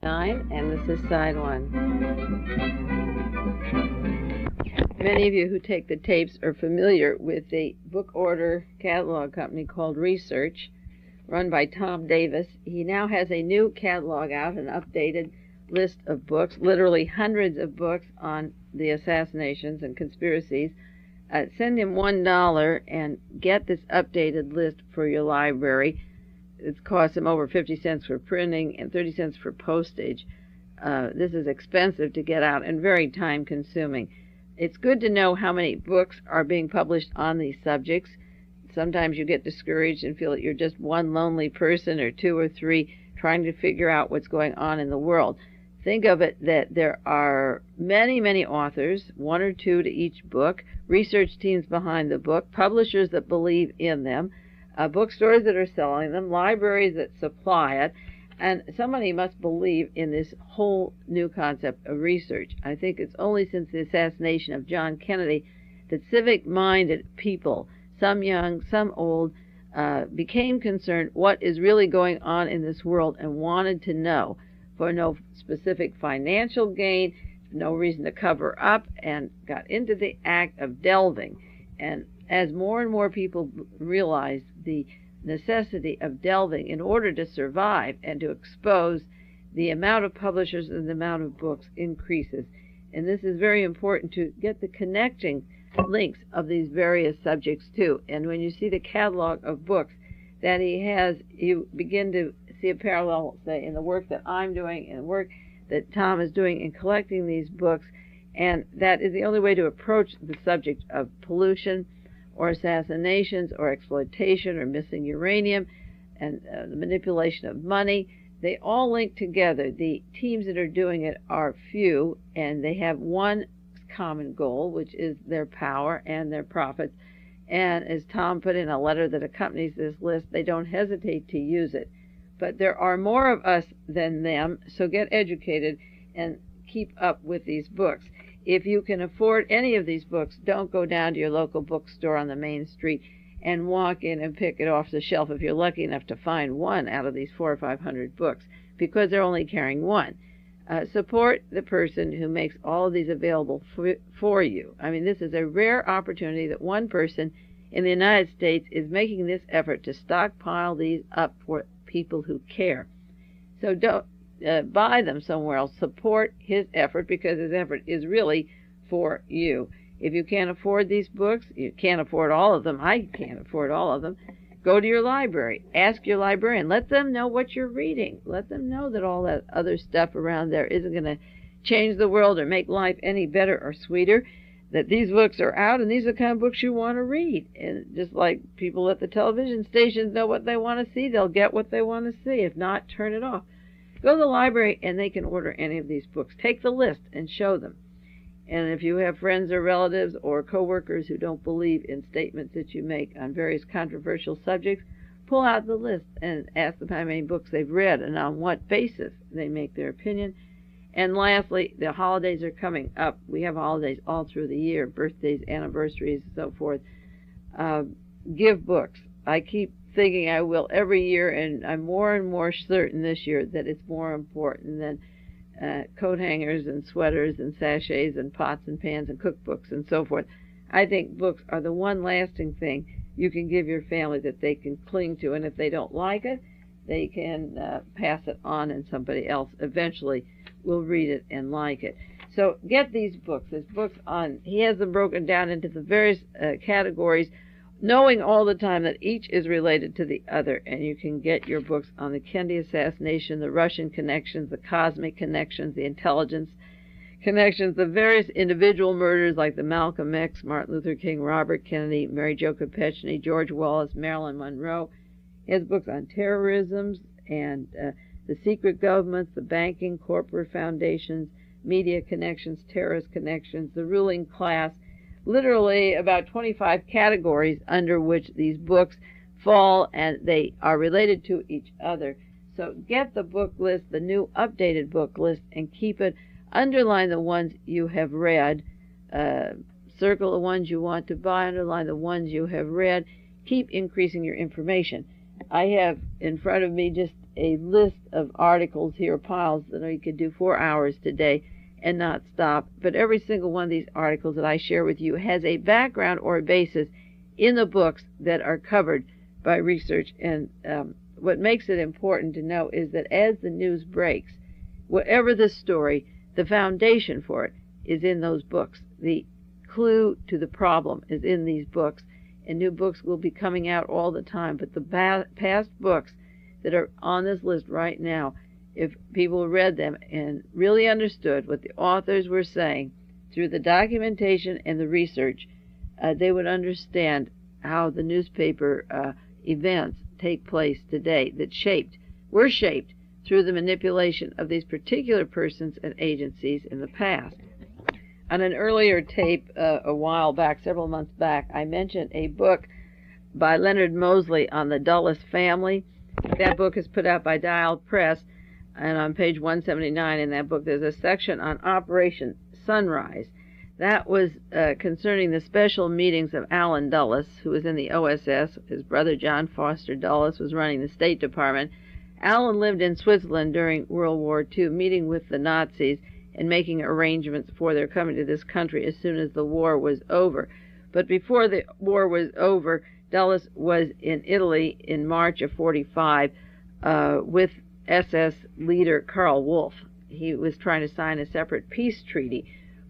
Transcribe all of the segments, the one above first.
9, and this is side 1. Many of you who take the tapes are familiar with the book order catalog company called Research, run by Tom Davis. He now has a new catalog out, an updated list of books, literally hundreds of books on the assassinations and conspiracies. Send him $1 and get this updated list for your library. It costs him over 50 cents for printing and 30 cents for postage. This is expensive to get out and very time consuming. It's good to know how many books are being published on these subjects. Sometimes you get discouraged and feel that you're just one lonely person or two or three trying to figure out what's going on in the world. Think of it that there are many, many authors, one or two to each book, research teams behind the book, publishers that believe in them, bookstores that are selling them, libraries that supply it, and somebody must believe in this whole new concept of research. I think it's only since the assassination of John Kennedy that civic-minded people, some young, some old, became concerned what is really going on in this world and wanted to know, for no specific financial gain, no reason to cover up, and got into the act of delving. And as more and more people realize the necessity of delving in order to survive and to expose, the amount of publishers and the amount of books increases. And this is very important to get the connecting links of these various subjects too. And when you see the catalog of books that he has, you begin to see a parallel, say, in the work that I'm doing and the work that Tom is doing in collecting these books. And that is the only way to approach the subject of pollution or assassinations or exploitation or missing uranium and the manipulation of money. They all link together. The teams that are doing it are few, and they have one common goal, which is their power and their profits. And as Tom put in a letter that accompanies this list, they don't hesitate to use it. But there are more of us than them, so get educated and keep up with these books. If you can afford any of these books, don't go down to your local bookstore on the main street and walk in and pick it off the shelf if you're lucky enough to find one out of these 400 or 500 books, because they're only carrying one. Support the person who makes all of these available for you. I mean, this is a rare opportunity that one person in the United States is making this effort to stockpile these up for people who care. So don't buy them somewhere else. Support his effort, because his effort is really for you. If you can't afford these books, you can't afford all of them. I can't afford all of them. Go to your library. Ask your librarian. Let them know what you're reading. Let them know that all that other stuff around there isn't going to change the world or make life any better or sweeter, that these books are out and these are the kind of books you want to read. And just like people at the television stations know what they want to see, they'll get what they want to see. If not, turn it off. Go to the library and they can order any of these books. Take the list and show them. And if you have friends or relatives or coworkers who don't believe in statements that you make on various controversial subjects, pull out the list and ask them how many books they've read and on what basis they make their opinion. And lastly, the holidays are coming up. We have holidays all through the year, birthdays, anniversaries, and so forth. Give books. I keep thinking I will every year, and I'm more and more certain this year that it's more important than coat hangers and sweaters and sachets and pots and pans and cookbooks and so forth. I think books are the one lasting thing you can give your family that they can cling to, and if they don't like it, they can pass it on, and somebody else eventually will read it and like it. So get these books. There's books on, he has them broken down into the various categories, knowing all the time that each is related to the other. And you can get your books on the Kennedy assassination, the Russian connections, the cosmic connections, the intelligence connections, the various individual murders like the Malcolm X, Martin Luther King, Robert Kennedy, Mary Jo Kopechne, George Wallace, Marilyn Monroe. He has books on terrorism and the secret governments, the banking, corporate foundations, media connections, terrorist connections, the ruling class, literally about 25 categories under which these books fall, and they are related to each other. So get the book list, the new updated book list, and keep it. Underline the ones you have read. Circle the ones you want to buy. Underline the ones you have read. Keep increasing your information. I have in front of me just a list of articles here, piles that you could do 4 hours today and not stop. But every single one of these articles that I share with you has a background or a basis in the books that are covered by research. And what makes it important to know is that as the news breaks, whatever the story, the foundation for it is in those books. The clue to the problem is in these books, and new books will be coming out all the time. But the past books that are on this list right now, if people read them and really understood what the authors were saying through the documentation and the research, they would understand how the newspaper events take place today that were shaped through the manipulation of these particular persons and agencies in the past. On an earlier tape a while back, several months back, I mentioned a book by Leonard Mosley on the Dulles family. That book is put out by Dial Press, and on page 179 in that book there's a section on Operation Sunrise. That was concerning the special meetings of Allen Dulles, who was in the OSS. His brother John Foster Dulles was running the State Department. Allen lived in Switzerland during World War II, meeting with the Nazis and making arrangements for their coming to this country as soon as the war was over. But before the war was over, Dulles was in Italy in March of 45 with SS leader Karl Wolff. He was trying to sign a separate peace treaty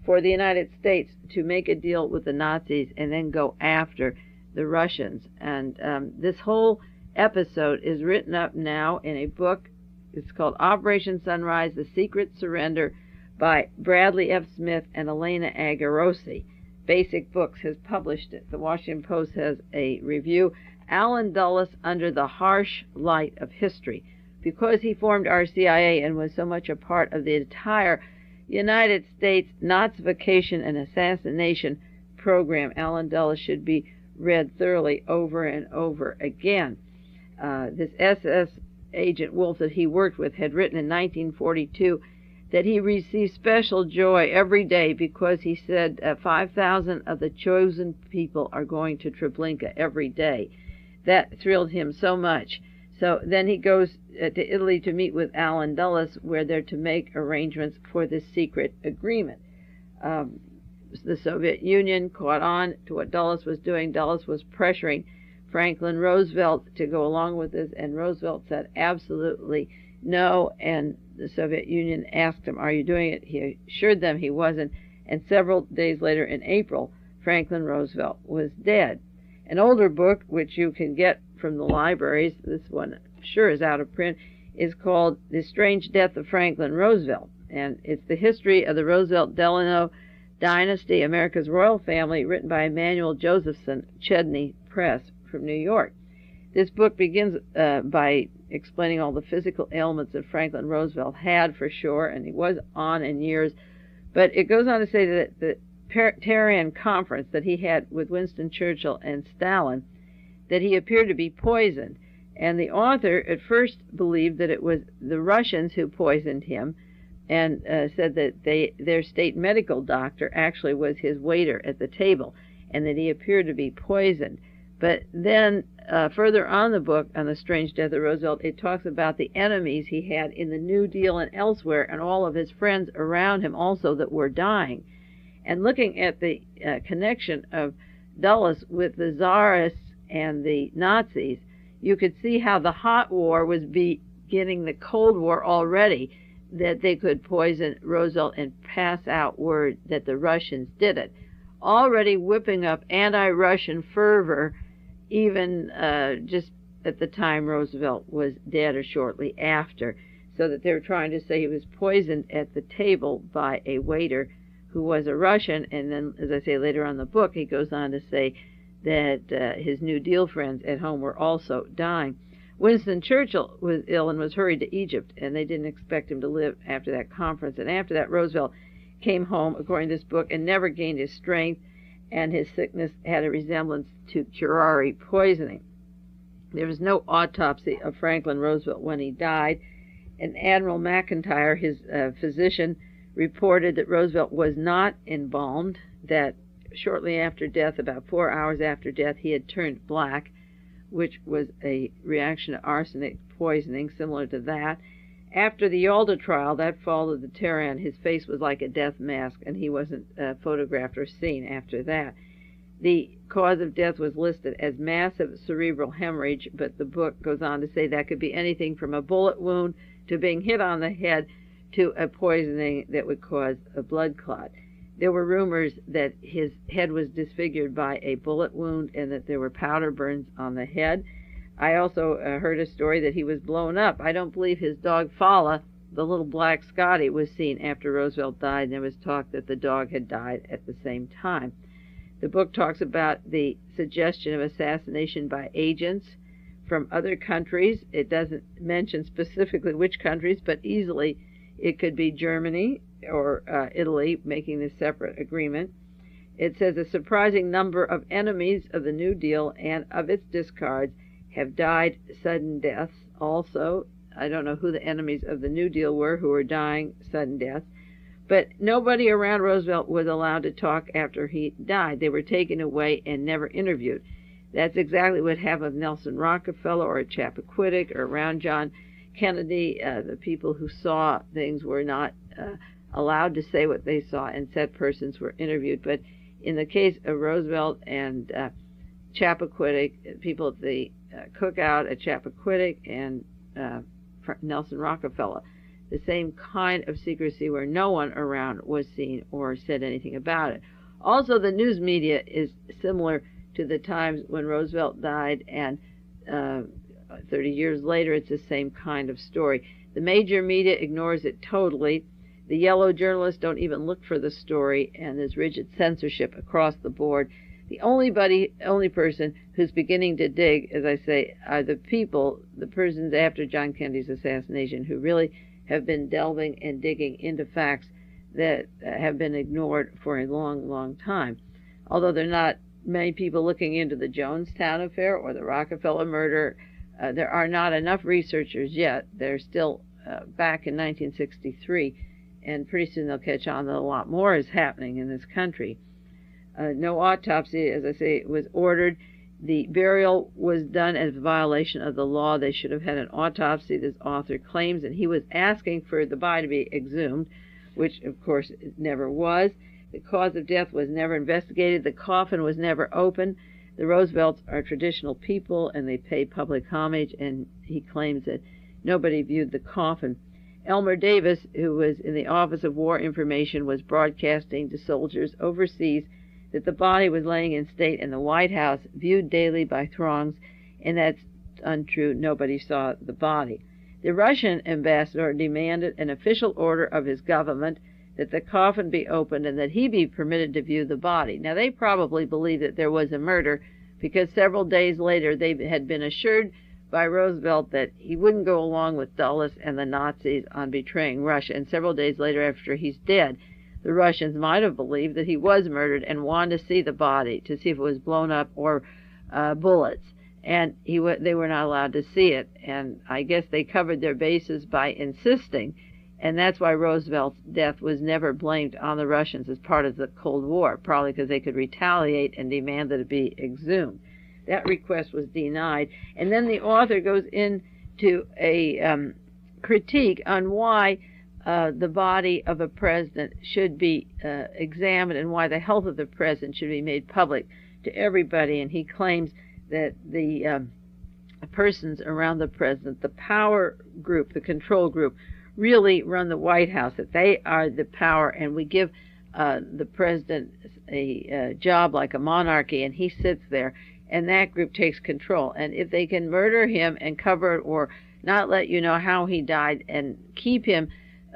for the United States to make a deal with the Nazis and then go after the Russians. And this whole episode is written up now in a book. It's called Operation Sunrise, The Secret Surrender by Bradley F. Smith and Elena Agarosi. Basic Books has published it. The Washington Post has a review. Allen Dulles under the harsh light of history. Because he formed our CIA and was so much a part of the entire United States Nazification and assassination program, Allen Dulles should be read thoroughly over and over again. This SS agent Wolff that he worked with had written in 1942 that he received special joy every day because he said 5,000 of the chosen people are going to Treblinka every day. That thrilled him so much. So then he goes to Italy to meet with Allen Dulles, where they're to make arrangements for this secret agreement. The Soviet Union caught on to what Dulles was doing. Dulles was pressuring Franklin Roosevelt to go along with this, and Roosevelt said absolutely no, and the Soviet Union asked him, are you doing it? He assured them he wasn't, and several days later in April, Franklin Roosevelt was dead. An older book, which you can get from the libraries, this one sure is out of print, is called The Strange Death of Franklin Roosevelt, and it's the history of the Roosevelt-Delano dynasty, America's royal family, written by Emmanuel Josephson, Chedney Press from New York. This book begins by explaining all the physical ailments that Franklin Roosevelt had, for sure, and he was on in years, but it goes on to say that the Tehran conference that he had with Winston Churchill and Stalin, that he appeared to be poisoned, and the author at first believed that it was the Russians who poisoned him, and said that their state medical doctor actually was his waiter at the table, and that he appeared to be poisoned. But then further on the book, on The Strange Death of Roosevelt, it talks about the enemies he had in the New Deal and elsewhere, and all of his friends around him also that were dying. And looking at the connection of Dulles with the Tsarists and the Nazis, you could see how the hot war was beginning the Cold War already, that they could poison Roosevelt and pass out word that the Russians did it, already whipping up anti-Russian fervor even just at the time Roosevelt was dead or shortly after, so that they were trying to say he was poisoned at the table by a waiter who was a Russian. And then, as I say later on in the book, he goes on to say that his New Deal friends at home were also dying. Winston Churchill was ill and was hurried to Egypt, and they didn't expect him to live after that conference. And after that, Roosevelt came home, according to this book, and never gained his strength, and his sickness had a resemblance to curare poisoning. There was no autopsy of Franklin Roosevelt when he died, and Admiral McIntyre, his physician, reported that Roosevelt was not embalmed, that shortly after death, about 4 hours after death, he had turned black, which was a reaction to arsenic poisoning, similar to that. After the Yalta trial, that followed the Tehran, his face was like a death mask, and he wasn't photographed or seen after that. The cause of death was listed as massive cerebral hemorrhage, but the book goes on to say that could be anything from a bullet wound to being hit on the head to a poisoning that would cause a blood clot. There were rumors that his head was disfigured by a bullet wound and that there were powder burns on the head. I also heard a story that he was blown up. I don't believe his dog Fala, the little black Scotty, was seen after Roosevelt died, and there was talk that the dog had died at the same time. The book talks about the suggestion of assassination by agents from other countries. It doesn't mention specifically which countries, but easily it could be Germany or Italy making this separate agreement. It says a surprising number of enemies of the New Deal and of its discards have died sudden deaths also. I don't know who the enemies of the New Deal were who were dying sudden deaths. But nobody around Roosevelt was allowed to talk after he died. They were taken away and never interviewed. That's exactly what happened with Nelson Rockefeller or Chappaquiddick or around John Kennedy. The people who saw things were not allowed to say what they saw, and said persons were interviewed. But in the case of Roosevelt and Chappaquiddick, people at the cookout at Chappaquiddick and Nelson Rockefeller, the same kind of secrecy where no one around was seen or said anything about it. Also, the news media is similar to the times when Roosevelt died, and 30 years later it's the same kind of story. The major media ignores it totally. The yellow journalists don't even look for the story, and there's rigid censorship across the board. The only person who's beginning to dig, as I say, are the persons after John Kennedy's assassination who really have been delving and digging into facts that have been ignored for a long, long time. Although there are not many people looking into the Jonestown affair or the Rockefeller murder, there are not enough researchers yet. They're still back in 1963, and pretty soon they'll catch on that a lot more is happening in this country. No autopsy, as I say, was ordered. The burial was done as a violation of the law. They should have had an autopsy, this author claims, and he was asking for the body to be exhumed, which, of course, it never was. The cause of death was never investigated. The coffin was never opened. The Roosevelts are traditional people, and they pay public homage, and he claims that nobody viewed the coffin. Elmer Davis, who was in the Office of War Information, was broadcasting to soldiers overseas that the body was laying in state in the White House, viewed daily by throngs, and that's untrue. Nobody saw the body. The Russian ambassador demanded an official order of his government that the coffin be opened and that he be permitted to view the body. Now, they probably believed that there was a murder because several days later they had been assured by Roosevelt that he wouldn't go along with Dulles and the Nazis on betraying Russia. And several days later, after he's dead, the Russians might have believed that he was murdered and wanted to see the body, to see if it was blown up or bullets. And they were not allowed to see it. And I guess they covered their bases by insisting. And that's why Roosevelt's death was never blamed on the Russians as part of the Cold War, probably because they could retaliate and demand that it be exhumed. That request was denied. And then the author goes into a critique on why the body of a president should be examined and why the health of the president should be made public to everybody. And he claims that the persons around the president, the power group, the control group, really run the White House, that they are the power, and we give the president a job like a monarchy, and he sits there, and that group takes control. And if they can murder him and cover it or not let you know how he died and keep him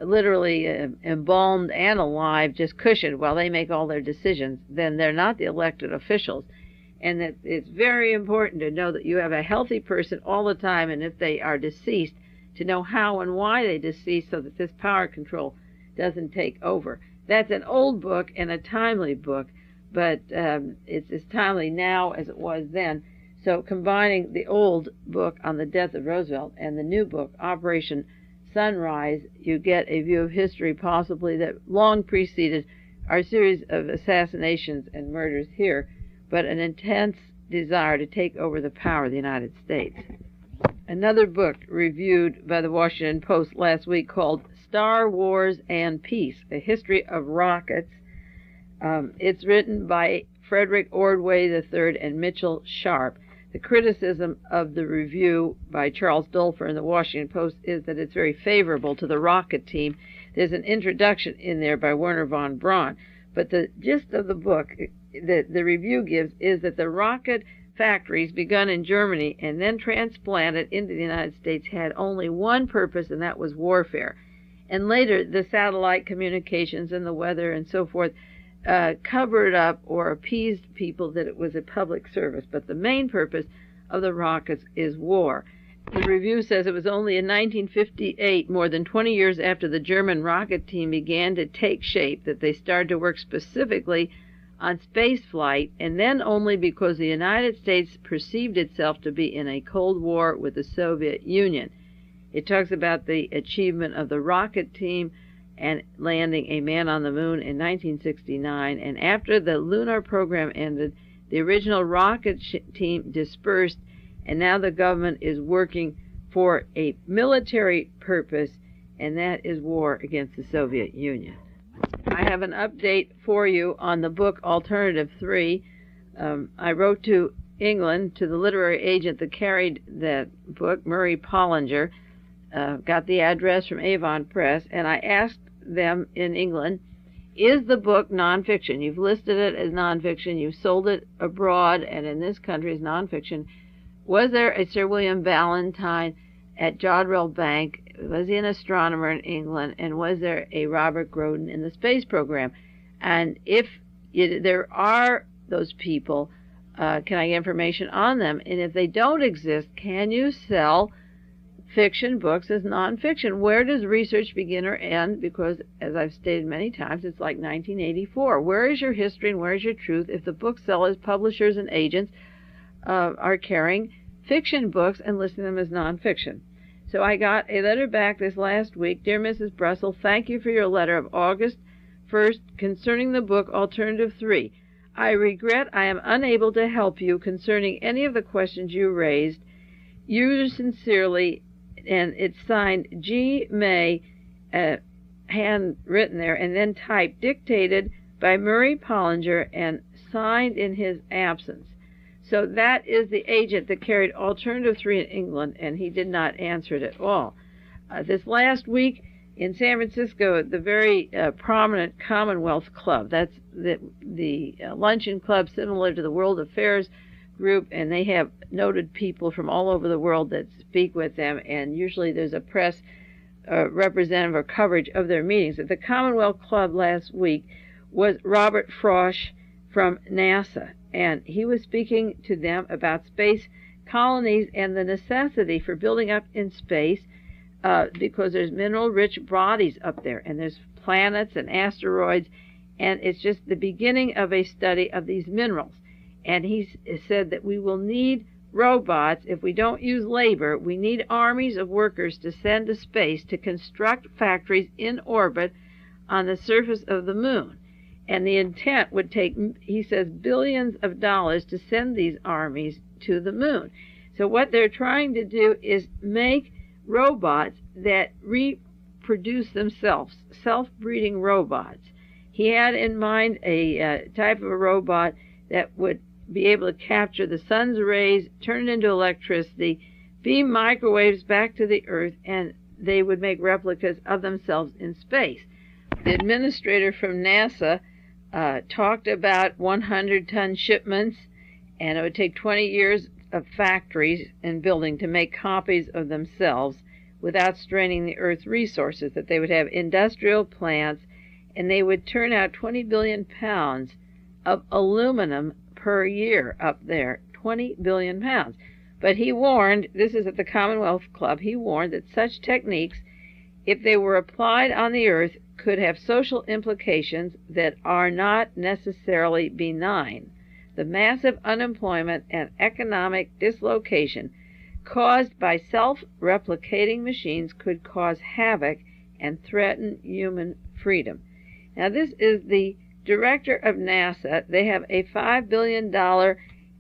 literally embalmed and alive, just cushioned while they make all their decisions, then they're not the elected officials. And that it's very important to know that you have a healthy person all the time, and if they are deceased, to know how and why they deceased so that this power control doesn't take over. That's an old book and a timely book, but it's as timely now as it was then. So combining the old book on the death of Roosevelt and the new book, Operation Sunrise, you get a view of history possibly that long preceded our series of assassinations and murders here, but an intense desire to take over the power of the United States. Another book reviewed by the Washington Post last week called Star Wars and Peace, A History of Rockets. It's written by Frederick Ordway III and Mitchell Sharp. The criticism of the review by Charles Dulfer in the Washington Post is that it's very favorable to the rocket team. There's an introduction in there by Werner von Braun. But the gist of the book that the review gives is that the rocket factories begun in Germany and then transplanted into the United States had only one purpose, and that was warfare. And later, the satellite communications and the weather and so forth covered up or appeased people that it was a public service. But the main purpose of the rockets is war. The review says it was only in 1958, more than 20 years after the German rocket team began to take shape, that they started to work specifically on space flight, and then only because the United States perceived itself to be in a Cold War with the Soviet Union. It talks about the achievement of the rocket team and landing a man on the moon in 1969, and after the lunar program ended, the original rocket team dispersed, and now the government is working for a military purpose, and that is war against the Soviet Union. I have an update for you on the book Alternative 3. I wrote to England, to the literary agent that carried that book, Murray Pollinger, got the address from Avon Press, and I asked them in England, is the book nonfiction? You've listed it as nonfiction, you've sold it abroad, and in this country as nonfiction. Was there a Sir William Ballantyne at Jodrell Bank? Was he an astronomer in England? And was there a Robert Groden in the space program? And if there are those people, can I get information on them? And if they don't exist, can you sell fiction books as nonfiction? Where does research begin or end? Because, as I've stated many times, it's like 1984. Where is your history and where is your truth if the booksellers, publishers, and agents are carrying fiction books and listing them as nonfiction? So I got a letter back this last week. Dear Mrs. Brussell, thank you for your letter of August 1st concerning the book Alternative 3. I regret I am unable to help you concerning any of the questions you raised. Yours sincerely, and it's signed G. May, handwritten there, and then typed, dictated by Murray Pollinger, and signed in his absence. So that is the agent that carried Alternative 3 in England, and he did not answer it at all. This last week in San Francisco, the very prominent Commonwealth Club, that's the luncheon club similar to the World Affairs Group, and they have noted people from all over the world that speak with them, and usually there's a press representative or coverage of their meetings. At the Commonwealth Club last week was Robert Frosch from NASA, and he was speaking to them about space colonies and the necessity for building up in space because there's mineral-rich bodies up there, and there's planets and asteroids, and it's just the beginning of a study of these minerals. And he said that we will need robots. If we don't use labor, we need armies of workers to send to space to construct factories in orbit on the surface of the moon. And the intent would take, he says, billions of dollars to send these armies to the moon. So what they're trying to do is make robots that reproduce themselves, self-breeding robots. He had in mind a type of a robot that would be able to capture the sun's rays, turn it into electricity, beam microwaves back to the Earth, and they would make replicas of themselves in space. The administrator from NASA talked about 100-ton shipments, and it would take 20 years of factories and building to make copies of themselves without straining the Earth's resources, that they would have industrial plants, and they would turn out 20 billion pounds of aluminum per year up there, 20 billion pounds. But he warned, this is at the Commonwealth Club, he warned that such techniques, if they were applied on the Earth, could have social implications that are not necessarily benign. The massive unemployment and economic dislocation caused by self-replicating machines could cause havoc and threaten human freedom. Now, this is the director of NASA. They have a $5 billion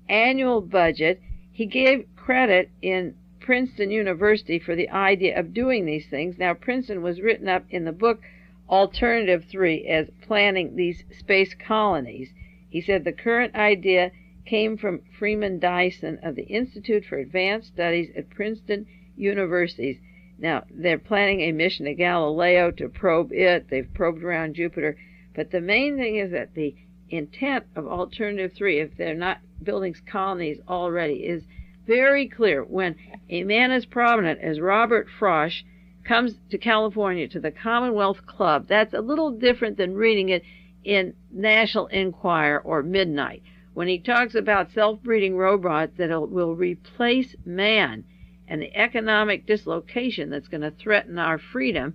annual budget. He gave credit in Princeton University for the idea of doing these things. Now, Princeton was written up in the book Alternative 3 as planning these space colonies. He said the current idea came from Freeman Dyson of the Institute for Advanced Studies at Princeton University. Now, they're planning a mission to Galileo to probe it. They've probed around Jupiter. But the main thing is that the intent of Alternative 3, if they're not building colonies already, is very clear. When a man as prominent as Robert Frosch comes to California to the Commonwealth Club, that's a little different than reading it in National Enquirer or Midnight. When he talks about self-breeding robots that will replace man and the economic dislocation that's going to threaten our freedom,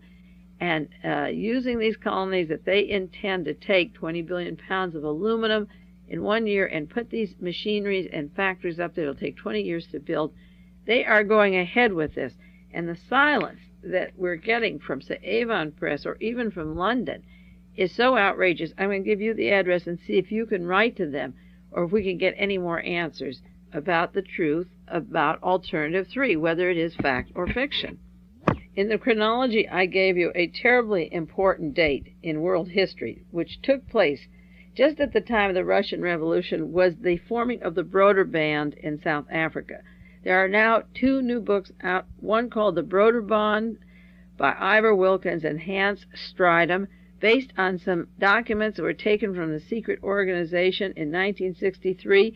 and using these colonies that they intend to take 20 billion pounds of aluminum in 1 year and put these machineries and factories up there, it'll take 20 years to build. They are going ahead with this. And the silence that we're getting from, say, Avon Press or even from London is so outrageous. I'm going to give you the address and see if you can write to them or if we can get any more answers about the truth about Alternative 3, whether it is fact or fiction. In the chronology, I gave you a terribly important date in world history, which took place just at the time of the Russian Revolution, was the forming of the Broder Band in South Africa. There are now 2 new books out, one called The Broder Band by Ivor Wilkins and Hans Strijdom, based on some documents that were taken from the secret organization in 1963,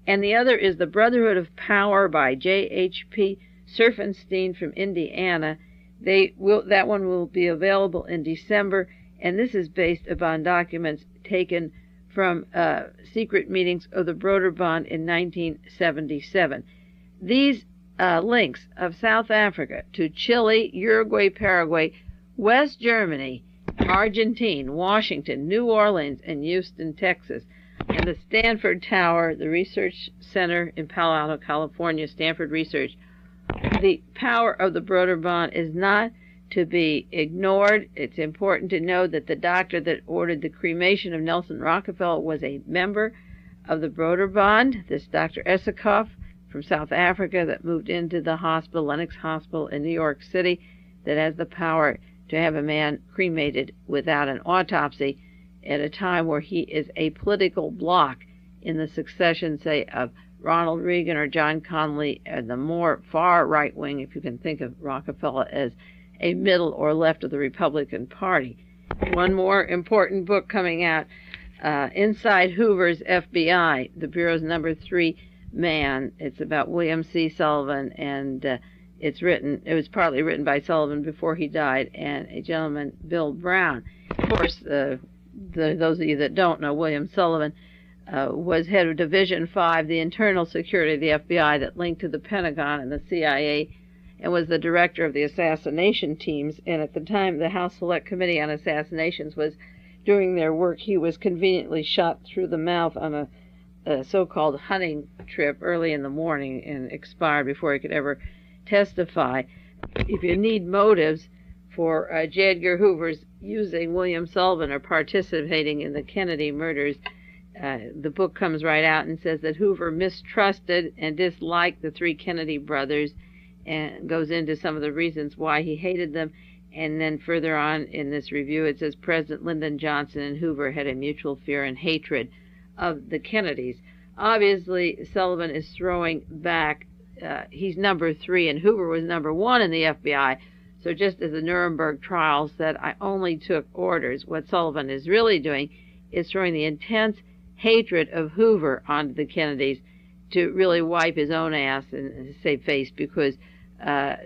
and the other is The Brotherhood of Power by J.H.P. Surfenstein from Indiana. That one will be available in December, and this is based upon documents taken from secret meetings of the Broder Band in 1977. These links of South Africa to Chile, Uruguay, Paraguay, West Germany, Argentina, Washington, New Orleans, and Houston, Texas, and the Stanford Tower, the research center in Palo Alto, California, Stanford Research. The power of the Broder Band is not to be ignored. It's important to know that the doctor that ordered the cremation of Nelson Rockefeller was a member of the Broder Band, this Dr. Esakof from South Africa that moved into the hospital, Lenox Hospital in New York City, that has the power to have a man cremated without an autopsy at a time where he is a political bloc in the succession, say, of Ronald Reagan or John Connally, and the more far right wing, if you can think of Rockefeller as a middle or left of the Republican Party. One more important book coming out, Inside Hoover's FBI, the Bureau's #3 man. It's about William C. Sullivan, and it was partly written by Sullivan before he died, and a gentleman, Bill Brown. Of course, those of you that don't know, William Sullivan was head of Division 5, the internal security of the FBI that linked to the Pentagon and the CIA, and was the director of the assassination teams. And at the time the House Select Committee on Assassinations was doing their work, he was conveniently shot through the mouth on a so-called hunting trip early in the morning and expired before he could ever testify. If you need motives for J. Edgar Hoover's using William Sullivan or participating in the Kennedy murders, the book comes right out and says that Hoover mistrusted and disliked the 3 Kennedy brothers, and goes into some of the reasons why he hated them. And then further on in this review, it says President Lyndon Johnson and Hoover had a mutual fear and hatred of the Kennedys. Obviously, Sullivan is throwing back. He's #3, and Hoover was #1 in the FBI. So just as the Nuremberg trial said, I only took orders, what Sullivan is really doing is throwing the intense hatred of Hoover onto the Kennedys to really wipe his own ass and save face, because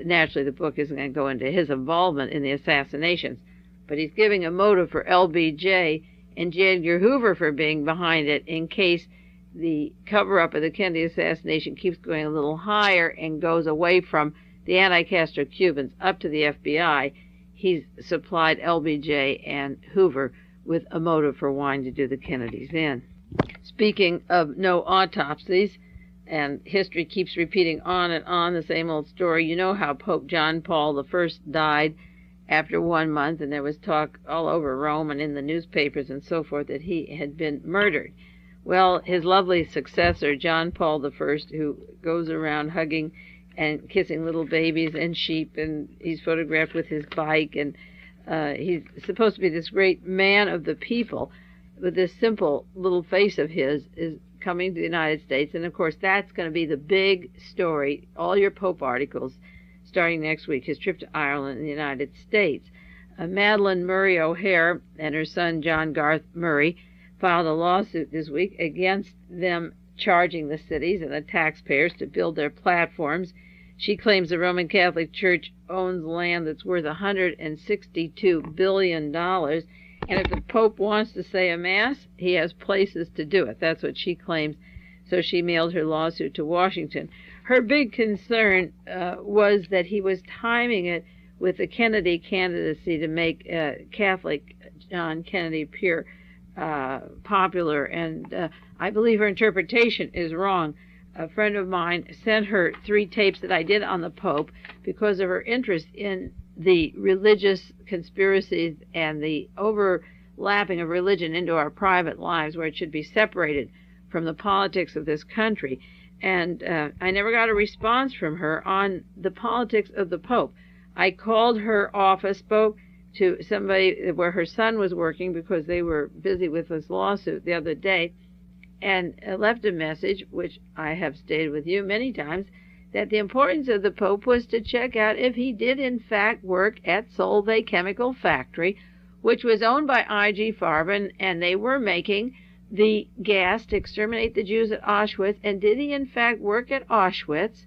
naturally the book isn't going to go into his involvement in the assassinations. But he's giving a motive for LBJ and J. Edgar Hoover for being behind it in case the cover-up of the Kennedy assassination keeps going a little higher and goes away from the anti-Castro Cubans up to the FBI. He's supplied LBJ and Hoover with a motive for wanting to do the Kennedys in. Speaking of no autopsies, and history keeps repeating on and on the same old story, you know how Pope John Paul I died after 1 month, and there was talk all over Rome and in the newspapers and so forth that he had been murdered. Well, his lovely successor, John Paul I, who goes around hugging and kissing little babies and sheep, and he's photographed with his bike, and he's supposed to be this great man of the people, but this simple little face of his is coming to the United States, and of course that's going to be the big story, all your Pope articles starting next week, his trip to Ireland and the United States. Madeleine Murray O'Hare and her son John Garth Murray filed a lawsuit this week against them charging the cities and the taxpayers to build their platforms. She claims the Roman Catholic Church owns land that's worth $162 billion, and if the Pope wants to say a Mass, he has places to do it. That's what she claims. So she mailed her lawsuit to Washington. Her big concern was that he was timing it with the Kennedy candidacy to make Catholic John Kennedy appear popular, and I believe her interpretation is wrong. A friend of mine sent her 3 tapes that I did on the Pope because of her interest in the religious conspiracies and the overlapping of religion into our private lives, where it should be separated from the politics of this country. And I never got a response from her on the politics of the Pope. I called her office, spoke to somebody where her son was working because they were busy with this lawsuit the other day, and left a message, which I have stated with you many times, that the importance of the Pope was to check out if he did in fact work at Solvay Chemical Factory, which was owned by I.G. Farben, and they were making the gas to exterminate the Jews at Auschwitz. And did he in fact work at Auschwitz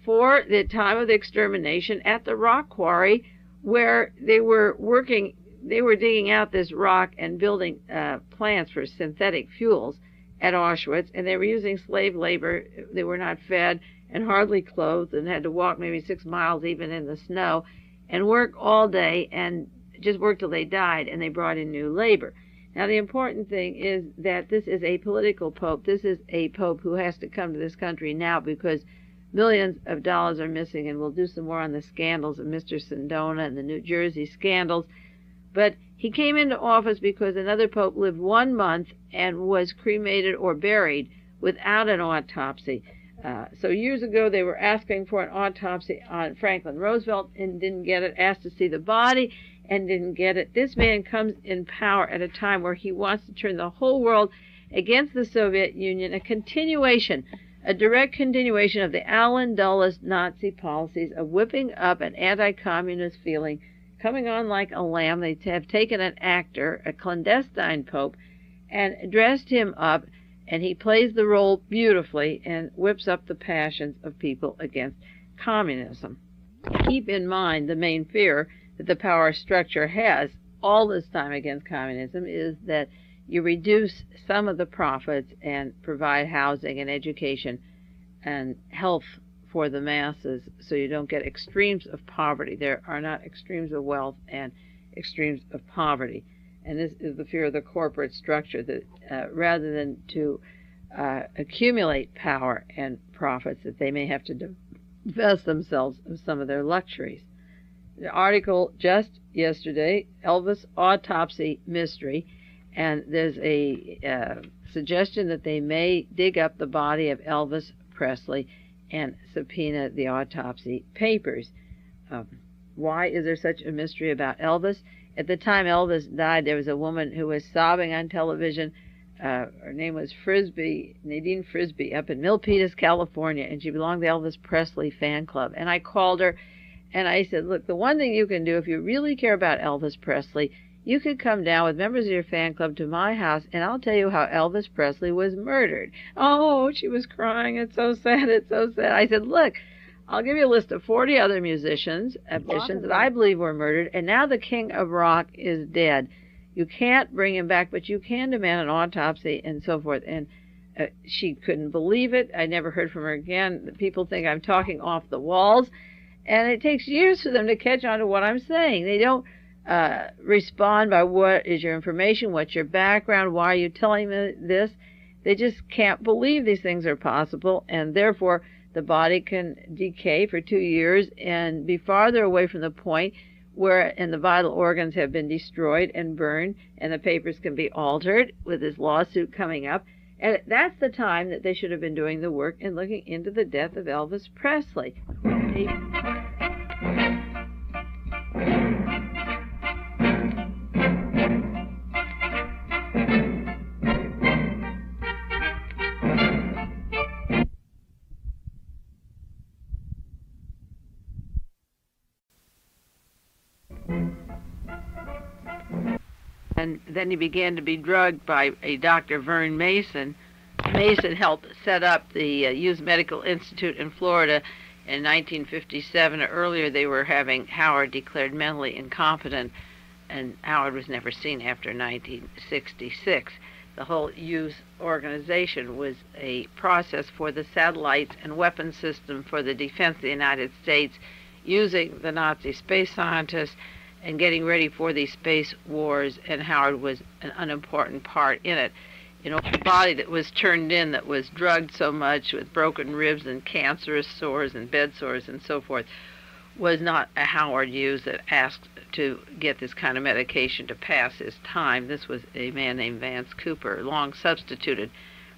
for the time of the extermination at the rock quarry where they were working? They were digging out this rock and building plants for synthetic fuels at Auschwitz, and they were using slave labor. They were not fed and hardly clothed and had to walk maybe 6 miles even in the snow and work all day and just work till they died, and they brought in new labor. Now, the important thing is that this is a political Pope. This is a Pope who has to come to this country now because millions of dollars are missing, and we'll do some more on the scandals of Mr. Sindona and the New Jersey scandals. But he came into office because another Pope lived 1 month and was cremated or buried without an autopsy. So years ago, they were asking for an autopsy on Franklin Roosevelt and didn't get it, asked to see the body and didn't get it. This man comes in power at a time where he wants to turn the whole world against the Soviet Union, a direct continuation of the Allen Dulles Nazi policies of whipping up an anti-communist feeling, coming on like a lamb. They have taken an actor, a clandestine Pope, and dressed him up, and he plays the role beautifully and whips up the passions of people against communism. Keep in mind the main fear that the power structure has all this time against communism is that you reduce some of the profits and provide housing and education and health for the masses so you don't get extremes of poverty. There are not extremes of wealth and extremes of poverty. And this is the fear of the corporate structure, that rather than to accumulate power and profits, that they may have to divest themselves of some of their luxuries. The article just yesterday, Elvis Autopsy Mystery, and there's a suggestion that they may dig up the body of Elvis Presley and subpoena the autopsy papers. Why is there such a mystery about Elvis? At the time Elvis died, there was a woman who was sobbing on television. Her name was Nadine Frisbee, up in Milpitas, California, and she belonged to the Elvis Presley fan club. And I called her, and I said, look, the one thing you can do if you really care about Elvis Presley, you could come down with members of your fan club to my house, and I'll tell you how Elvis Presley was murdered. Oh, she was crying. It's so sad. It's so sad. I said, look, I'll give you a list of 40 other musicians that I believe were murdered, and now the king of rock is dead. You can't bring him back, but you can demand an autopsy and so forth. And she couldn't believe it. I never heard from her again. People think I'm talking off the walls, and it takes years for them to catch on to what I'm saying. They don't respond by what is your information, what's your background, why are you telling me this. They just can't believe these things are possible, and therefore the body can decay for 2 years and be farther away from the point where the vital organs have been destroyed and burned, and the papers can be altered with this lawsuit coming up. And that's the time that they should have been doing the work and looking into the death of Elvis Presley. And then he began to be drugged by a Dr. Vern Mason. Mason helped set up the Hughes Medical Institute in Florida in 1957. Earlier, they were having Howard declared mentally incompetent, and Howard was never seen after 1966. The whole Hughes organization was a process for the satellites and weapons system for the defense of the United States, using the Nazi space scientists and getting ready for these space wars, and Howard was an unimportant part in it. You know, the body that was turned in, that was drugged so much with broken ribs and cancerous sores and bed sores and so forth, was not a Howard Hughes that asked to get this kind of medication to pass his time. This was a man named Vance Cooper, long substituted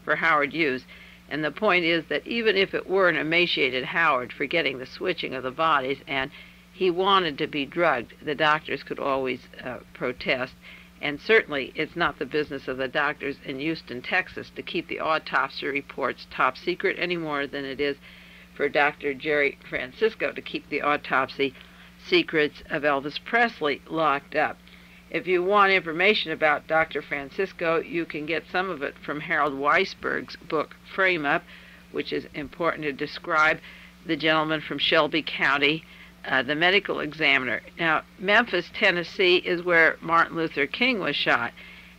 for Howard Hughes. And the point is that even if it were an emaciated Howard forgetting the switching of the bodies, and he wanted to be drugged, the doctors could always protest. And certainly it's not the business of the doctors in Houston, Texas, to keep the autopsy reports top secret any more than it is for Dr. Jerry Francisco to keep the autopsy secrets of Elvis Presley locked up. If you want information about Dr. Francisco, you can get some of it from Harold Weisberg's book, Frame Up, which is important to describe the gentleman from Shelby County, the medical examiner. Now, Memphis, Tennessee is where Martin Luther King was shot,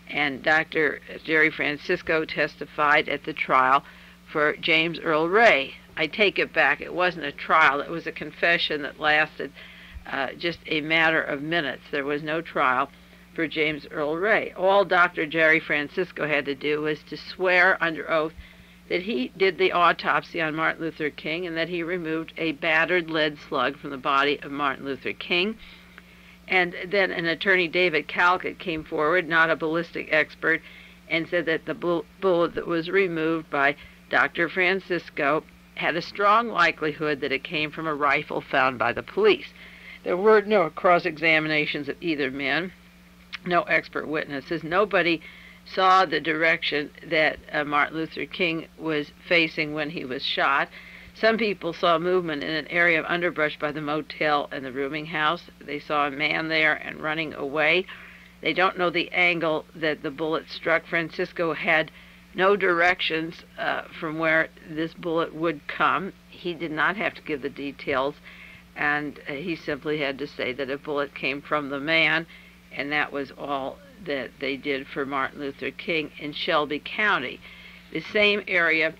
and Dr. Jerry Francisco testified at the trial for James Earl Ray. I take it back, it wasn't a trial, it was a confession that lasted just a matter of minutes. There was no trial for James Earl Ray. All Dr. Jerry Francisco had to do was to swear under oath that he did the autopsy on Martin Luther King and that he removed a battered lead slug from the body of Martin Luther King. And then an attorney, David Calcutt, came forward, not a ballistic expert, and said that the bullet that was removed by Dr. Francisco had a strong likelihood that it came from a rifle found by the police. There were no cross-examinations of either man, no expert witnesses. Nobody saw the direction that Martin Luther King was facing when he was shot. Some people saw movement in an area of underbrush by the motel and the rooming house. They saw a man there and running away. They don't know the angle that the bullet struck. Francisco had no directions from where this bullet would come. He did not have to give the details, and he simply had to say that a bullet came from the man, and that was all that they did for Martin Luther King in Shelby County, the same area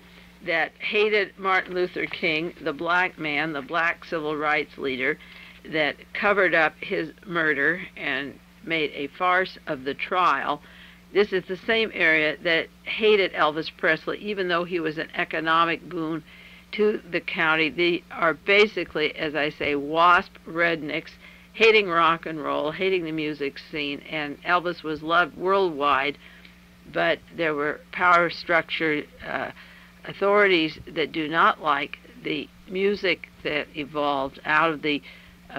that hated Martin Luther King, the black man, the black civil rights leader, that covered up his murder and made a farce of the trial. This is the same area that hated Elvis Presley, even though he was an economic boon to the county. They are basically, as I say, WASP rednecks, hating rock and roll, hating the music scene, and Elvis was loved worldwide, but there were power structure authorities that do not like the music that evolved out of the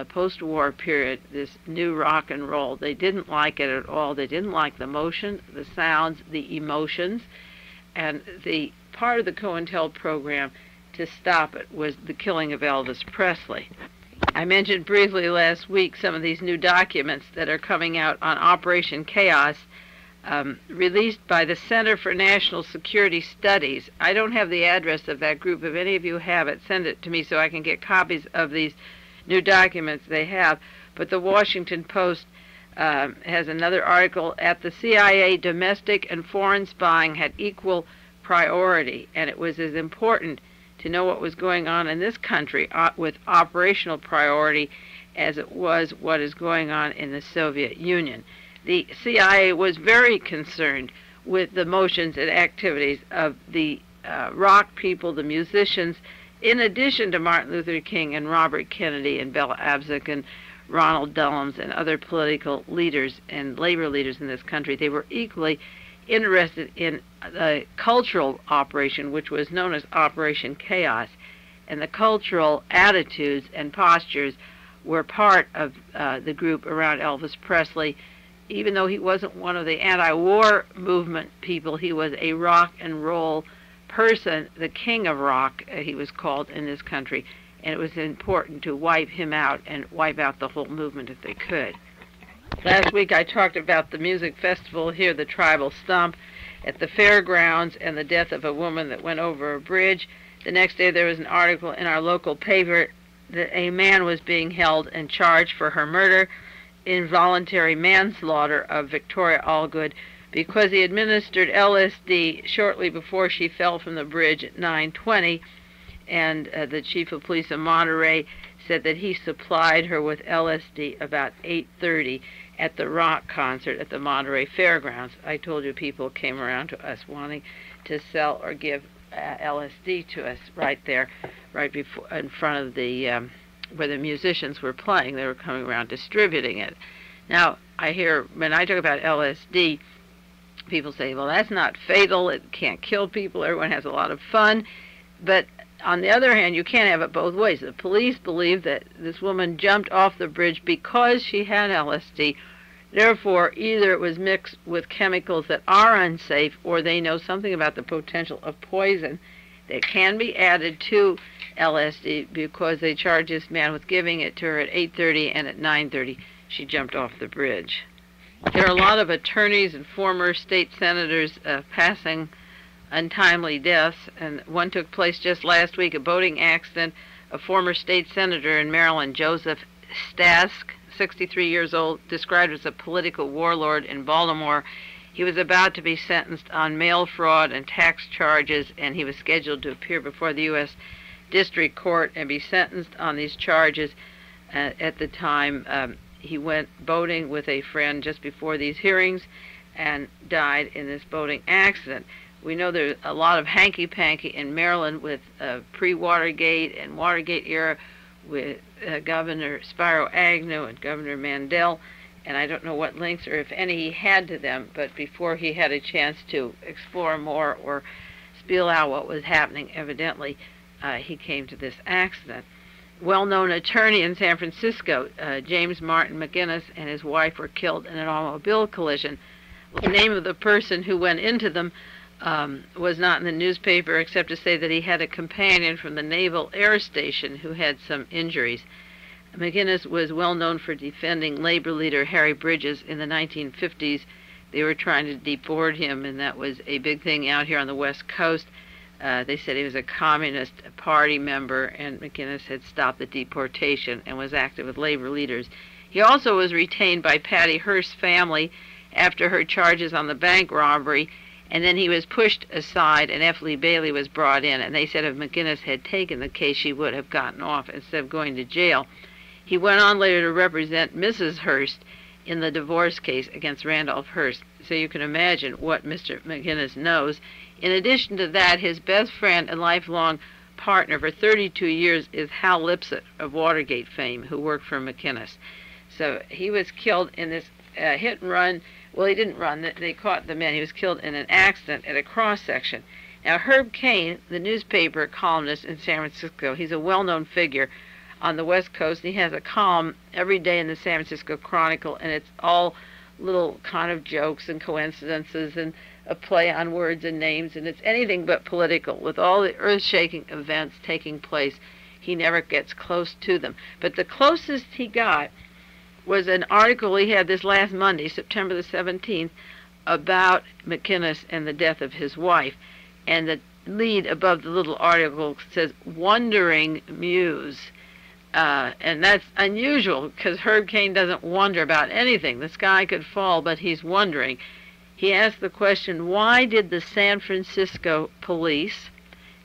post-war period, this new rock and roll. They didn't like it at all. They didn't like the motion, the sounds, the emotions, and the part of the COINTEL program to stop it was the killing of Elvis Presley. I mentioned briefly last week some of these new documents that are coming out on Operation Chaos, released by the Center for National Security Studies. I don't have the address of that group. If any of you have it, send it to me so I can get copies of these new documents they have. But the Washington Post has another article. At the CIA, domestic and foreign spying had equal priority, and it was as important to know what was going on in this country with operational priority as it was what is going on in the Soviet Union. The CIA was very concerned with the motions and activities of the rock people, the musicians, in addition to Martin Luther King and Robert Kennedy and Bella Abzug and Ronald Dellums and other political leaders and labor leaders in this country. They were equally interested in the cultural operation, which was known as Operation Chaos. And the cultural attitudes and postures were part of the group around Elvis Presley. Even though he wasn't one of the anti-war movement people, he was a rock and roll person, the king of rock, he was called in this country. And it was important to wipe him out and wipe out the whole movement if they could. Last week I talked about the music festival here, the Tribal Stomp, at the fairgrounds, and the death of a woman that went over a bridge. The next day there was an article in our local paper that a man was being held and charged for her murder, involuntary manslaughter of Victoria Allgood, because he administered LSD shortly before she fell from the bridge at 9:20, and the chief of police of Monterey said that he supplied her with LSD about 8:30 at the rock concert at the Monterey Fairgrounds. I told you people came around to us wanting to sell or give LSD to us right there, right before, in front of the where the musicians were playing. They were coming around distributing it. Now, I hear when I talk about LSD, people say, well, that's not fatal, it can't kill people, everyone has a lot of fun. But on the other hand, you can't have it both ways. The police believe that this woman jumped off the bridge because she had LSD. Therefore, either it was mixed with chemicals that are unsafe, or they know something about the potential of poison that can be added to LSD, because they charged this man with giving it to her at 8:30, and at 9:30 she jumped off the bridge. There are a lot of attorneys and former state senators passing untimely deaths, and one took place just last week, a boating accident. A former state senator in Maryland, Joseph Stask, 63 years old, described as a political warlord in Baltimore. He was about to be sentenced on mail fraud and tax charges, and he was scheduled to appear before the U.S. District Court and be sentenced on these charges. At the time, he went boating with a friend just before these hearings and died in this boating accident. We know there's a lot of hanky-panky in Maryland with pre-Watergate and Watergate era with Governor Spiro Agnew and Governor Mandel, and I don't know what links or if any he had to them, but before he had a chance to explore more or spill out what was happening, evidently he came to this accident. Well-known attorney in San Francisco, James Martin McGinnis, and his wife were killed in an automobile collision. The name of the person who went into them was not in the newspaper, except to say that he had a companion from the Naval Air Station who had some injuries. McGinnis was well known for defending labor leader Harry Bridges in the 1950s. They were trying to deport him, and that was a big thing out here on the West Coast. They said he was a Communist Party member, and McGinnis had stopped the deportation and was active with labor leaders. He also was retained by Patty Hearst's family after her charges on the bank robbery, and then he was pushed aside, and F. Lee Bailey was brought in, and they said if McGinnis had taken the case, she would have gotten off instead of going to jail. He went on later to represent Mrs. Hearst in the divorce case against Randolph Hearst, so you can imagine what Mr. McGinnis knows. In addition to that, his best friend and lifelong partner for 32 years is Hal Lipsett of Watergate fame, who worked for McGinnis. So he was killed in this hit and run. Well, he didn't run. They caught the man. He was killed in an accident at a cross-section. Now, Herb Caen, the newspaper columnist in San Francisco, he's a well-known figure on the West Coast. He has a column every day in the San Francisco Chronicle, and it's all little kind of jokes and coincidences and a play on words and names, and it's anything but political. With all the earth-shaking events taking place, he never gets close to them. But the closest he got was an article he had this last Monday, September the 17th, about McGinnis and the death of his wife. And the lead above the little article says, "Wondering Muse." And that's unusual, because Herb Caen doesn't wonder about anything. The sky could fall, but he's wondering. He asked the question, why did the San Francisco police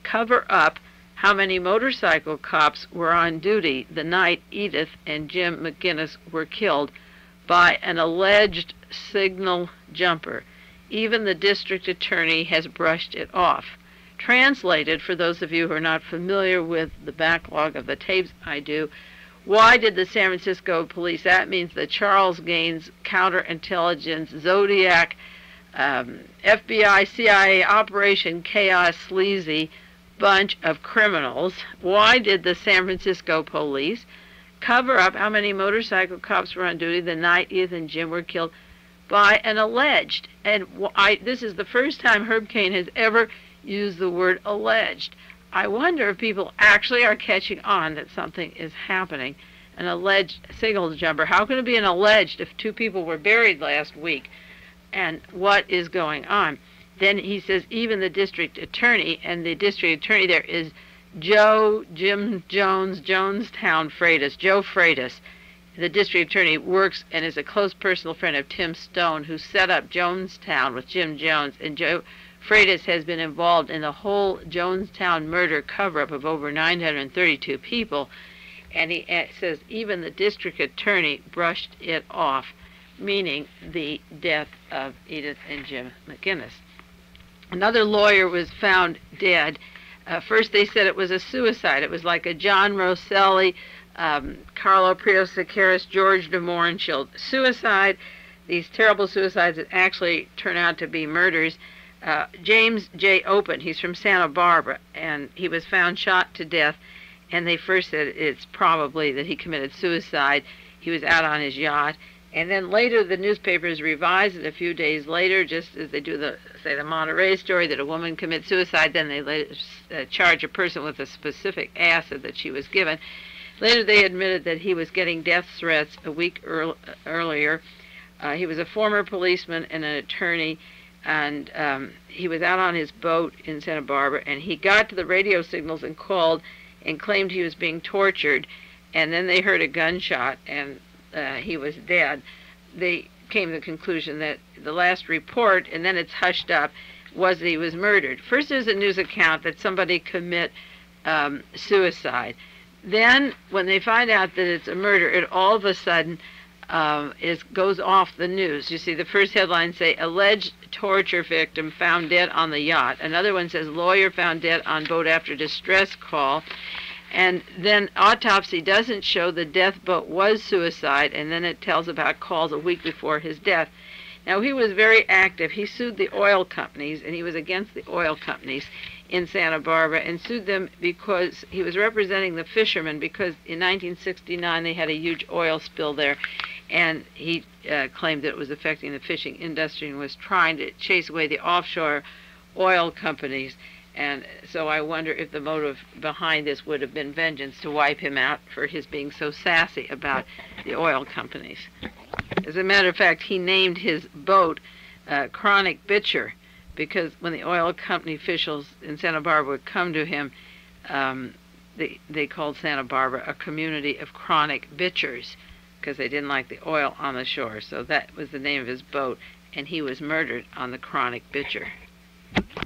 cover up how many motorcycle cops were on duty the night Edith and Jim McGinnis were killed by an alleged signal jumper? Even the district attorney has brushed it off. Translated, for those of you who are not familiar with the backlog of the tapes I do, why did the San Francisco police, that means the Charles Gaines counterintelligence Zodiac FBI, CIA, Operation Chaos, sleazy bunch of criminals. Why did the San Francisco police cover up how many motorcycle cops were on duty the night Edith and Jim were killed by an alleged? And this is the first time Herb Caen has ever used the word alleged. I wonder if people actually are catching on that something is happening. An alleged signal jumper. How can it be an alleged if 2 people were buried last week? And what is going on? Then he says even the district attorney, and the district attorney there is Jim Jones, Jonestown Freitas, Joe Freitas. The district attorney works and is a close personal friend of Tim Stone, who set up Jonestown with Jim Jones, and Joe Freitas has been involved in the whole Jonestown murder cover-up of over 932 people, and he says even the district attorney brushed it off, meaning the death of Edith and Jim McGinnis. Another lawyer was found dead. First they said it was a suicide. It was like a John Rosselli, Carlo Priosacaris, George de Mohrenschildt suicide. These terrible suicides that actually turn out to be murders. James J. Open, he's from Santa Barbara, and he was found shot to death, and they first said it's probably that he committed suicide. He was out on his yacht. And then later the newspapers revised it a few days later, just as they do the Monterey story, that a woman commits suicide, then they later charge a person with a specific acid that she was given. Later they admitted that he was getting death threats a week earlier. He was a former policeman and an attorney, and he was out on his boat in Santa Barbara, and he got to the radio signals and called and claimed he was being tortured, and then they heard a gunshot, and he was dead. They came to the conclusion that the last report, and then it's hushed up, was that he was murdered. First there's a news account that somebody commit suicide. Then when they find out that it's a murder, it all of a sudden goes off the news. You see, the first headline say, alleged torture victim found dead on the yacht. Another one says, lawyer found dead on boat after distress call. And then autopsy doesn't show the death boat was suicide, and then it tells about calls a week before his death. Now, he was very active. He sued the oil companies, and he was against the oil companies in Santa Barbara, and sued them because he was representing the fishermen, because in 1969 they had a huge oil spill there, and he claimed that it was affecting the fishing industry and was trying to chase away the offshore oil companies. And so I wonder if the motive behind this would have been vengeance, to wipe him out for his being so sassy about the oil companies. As a matter of fact, he named his boat Chronic Bitcher, because when the oil company officials in Santa Barbara would come to him, they called Santa Barbara a community of chronic bitchers, because they didn't like the oil on the shore. So that was the name of his boat, and he was murdered on the Chronic Bitcher.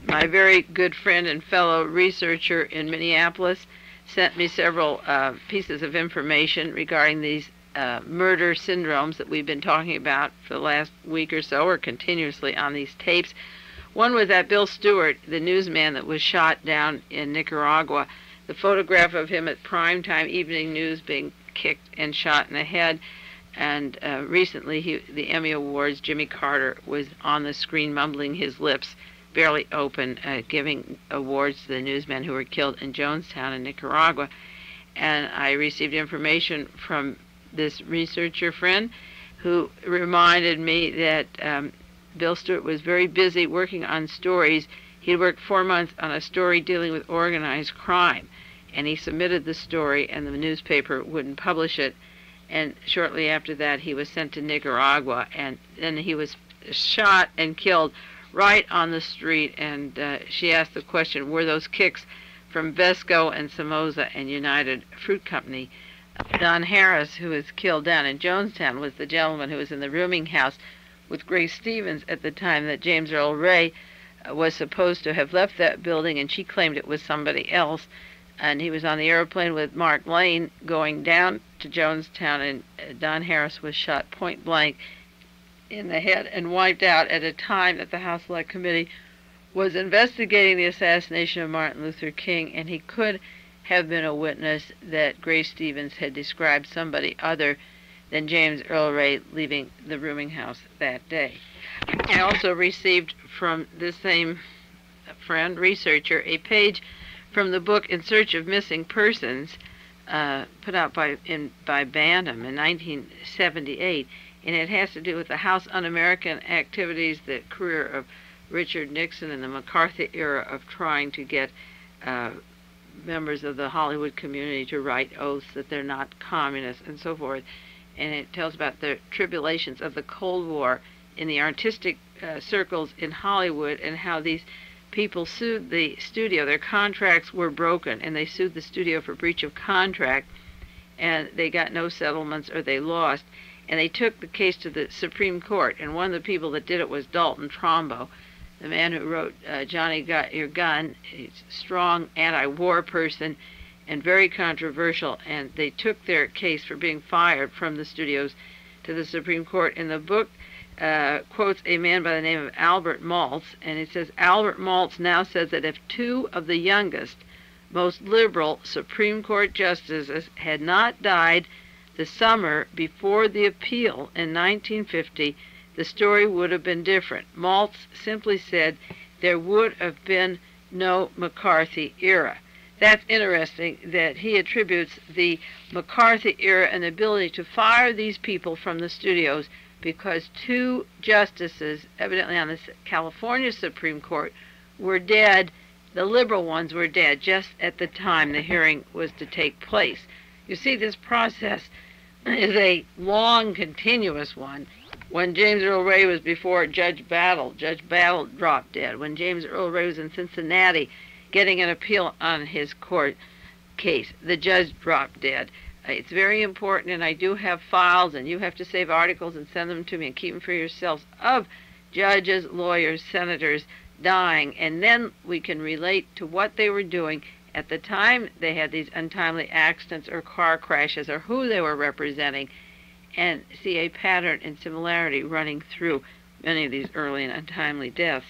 My very good friend and fellow researcher in Minneapolis sent me several pieces of information regarding these murder syndromes that we've been talking about for the last week or so, or continuously on these tapes. One was that Bill Stewart, the newsman that was shot down in Nicaragua. The photograph of him at primetime evening news being kicked and shot in the head. And recently, the Emmy Awards, Jimmy Carter was on the screen mumbling his lips, barely open, giving awards to the newsmen who were killed in Jonestown in Nicaragua. And I received information from this researcher friend who reminded me that Bill Stewart was very busy working on stories. He had worked 4 months on a story dealing with organized crime, and he submitted the story, and the newspaper wouldn't publish it. And shortly after that, he was sent to Nicaragua, and then he was shot and killed right on the street. And she asked the question, were those kicks from Vesco and Somoza and United Fruit Company? Don Harris, who was killed down in Jonestown, was the gentleman who was in the rooming house with Grace Stevens at the time that James Earl Ray was supposed to have left that building, and she claimed it was somebody else. And he was on the airplane with Mark Lane going down to Jonestown, and Don Harris was shot point blank in the head and wiped out at a time that the House Select Committee was investigating the assassination of Martin Luther King, and he could have been a witness that Grace Stevens had described somebody other than James Earl Ray leaving the rooming house that day. I also received from this same friend, researcher, a page from the book In Search of Missing Persons, put out by Bantam in 1978, and it has to do with the House Un-American activities, the career of Richard Nixon in the McCarthy era of trying to get members of the Hollywood community to write oaths that they're not communists and so forth. And it tells about the tribulations of the Cold War in the artistic circles in Hollywood, and how these people sued the studio. Their contracts were broken, and they sued the studio for breach of contract, and they got no settlements, or they lost. And they took the case to the Supreme Court, and one of the people that did it was Dalton Trumbo, the man who wrote Johnny Got Your Gun. He's a strong anti-war person and very controversial, and they took their case for being fired from the studios to the Supreme Court. And the book quotes a man by the name of Albert Maltz, and it says, Albert Maltz now says that if two of the youngest, most liberal Supreme Court justices had not died the summer before the appeal in 1950, the story would have been different. Maltz simply said there would have been no McCarthy era. That's interesting that he attributes the McCarthy era and the ability to fire these people from the studios because two justices, evidently on the California Supreme Court, were dead. The liberal ones were dead just at the time the hearing was to take place. You see, this process is a long, continuous one. When James Earl Ray was before Judge Battle dropped dead. When James Earl Ray was in Cincinnati getting an appeal on his court case, the judge dropped dead. It's very important, and I do have files, and you have to save articles and send them to me and keep them for yourselves, of judges, lawyers, senators dying, and then we can relate to what they were doing at the time they had these untimely accidents or car crashes, or who they were representing, and see a pattern and similarity running through many of these early and untimely deaths.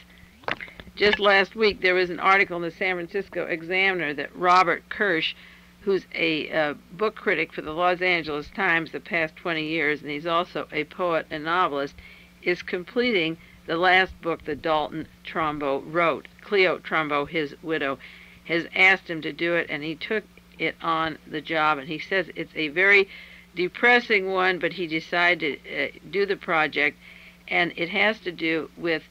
Just last week, there was an article in the San Francisco Examiner that Robert Kirsch, who's a book critic for the Los Angeles Times the past 20 years, and he's also a poet and novelist, is completing the last book that Dalton Trumbo wrote. Cleo Trumbo, his widow, has asked him to do it, and he took it on the job, and he says it's a very depressing one, but he decided to do the project, and it has to do with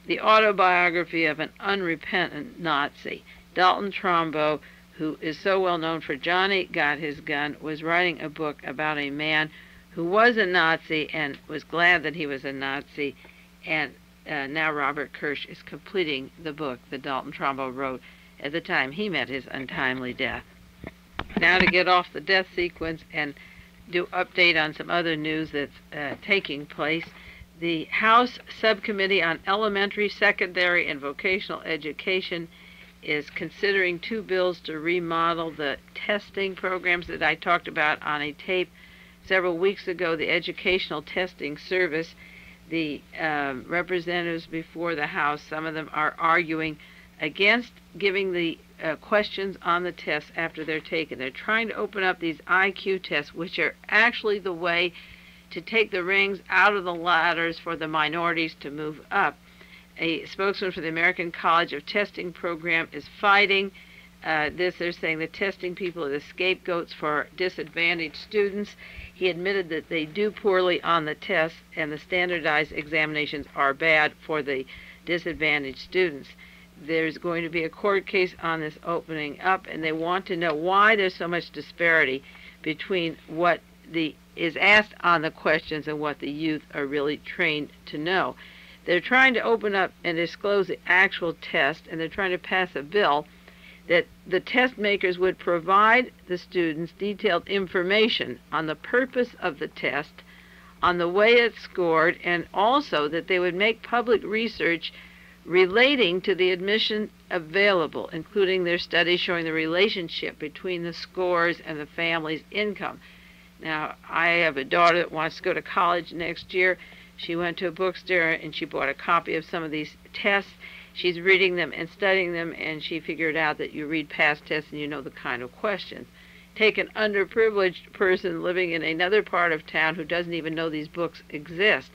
the autobiography of an unrepentant Nazi. Dalton Trumbo, who is so well known for Johnny Got His Gun, was writing a book about a man who was a Nazi and was glad that he was a Nazi, and now Robert Kirsch is completing the book that Dalton Trumbo wrote at the time he met his untimely death. Now to get off the death sequence and do update on some other news that's taking place. The House Subcommittee on Elementary, Secondary, and Vocational Education is considering two bills to remodel the testing programs that I talked about on a tape several weeks ago, the Educational Testing Service. The representatives before the House, some of them are arguing against giving the questions on the tests after they're taken. They're trying to open up these IQ tests, which are actually the way to take the rings out of the ladders for the minorities to move up. A spokesman for the American College of Testing program is fighting this. They're saying the testing people are the scapegoats for disadvantaged students. He admitted that they do poorly on the tests, and the standardized examinations are bad for the disadvantaged students. There's going to be a court case on this opening up, and they want to know why there's so much disparity between what is asked on the questions and what the youth are really trained to know. They're trying to open up and disclose the actual test, and they're trying to pass a bill that the test makers would provide the students detailed information on the purpose of the test, on the way it's scored, and also that they would make public research relating to the admission available, including their studies showing the relationship between the scores and the family's income. Now, I have a daughter that wants to go to college next year. She went to a bookstore and she bought a copy of some of these tests. She's reading them and studying them, and she figured out that you read past tests and you know the kind of questions. Take an underprivileged person living in another part of town who doesn't even know these books exist,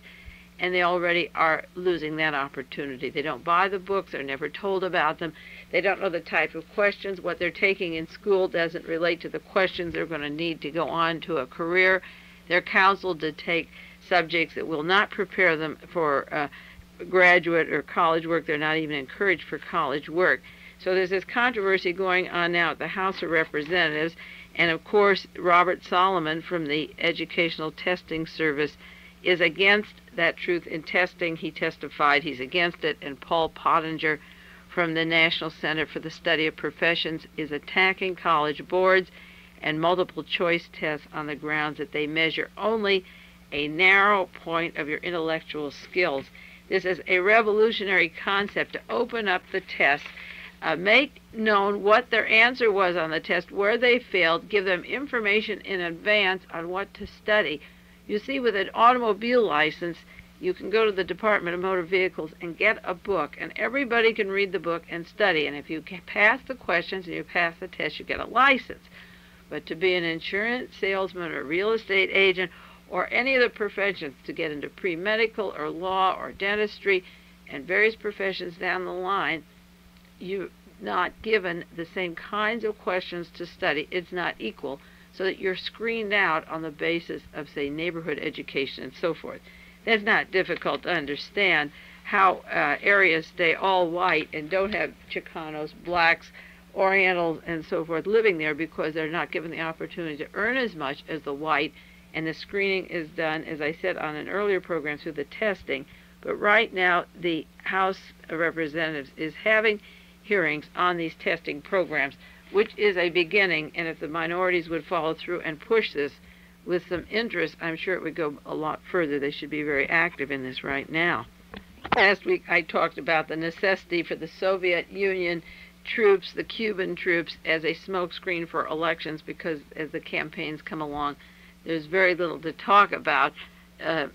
and they already are losing that opportunity. They don't buy the books, they're never told about them, they don't know the type of questions. What they're taking in school doesn't relate to the questions they're going to need to go on to a career. They're counseled to take subjects that will not prepare them for graduate or college work. They're not even encouraged for college work. So there's this controversy going on now at the House of Representatives, and of course Robert Solomon from the Educational Testing Service is against that truth in testing. He testified he's against it, and Paul Pottinger from the National Center for the Study of Professions is attacking college boards and multiple choice tests on the grounds that they measure only a narrow point of your intellectual skills. This is a revolutionary concept to open up the test, make known what their answer was on the test, where they failed, give them information in advance on what to study. You see, with an automobile license, you can go to the Department of Motor Vehicles and get a book, and everybody can read the book and study, and if you pass the questions and you pass the test, you get a license. But to be an insurance salesman or real estate agent or any of the professions, to get into pre-medical or law or dentistry and various professions down the line, you're not given the same kinds of questions to study. It's not equal, so that you're screened out on the basis of, say, neighborhood education and so forth. That's not difficult to understand how areas stay all white and don't have Chicanos, blacks, Orientals, and so forth living there because they're not given the opportunity to earn as much as the white, and the screening is done, as I said on an earlier program, through the testing. But right now, the House of Representatives is having hearings on these testing programs, which is a beginning, and if the minorities would follow through and push this with some interest, I'm sure it would go a lot further. They should be very active in this right now. Last week I talked about the necessity for the Soviet Union troops, the Cuban troops, as a smokescreen for elections, because as the campaigns come along, there's very little to talk about.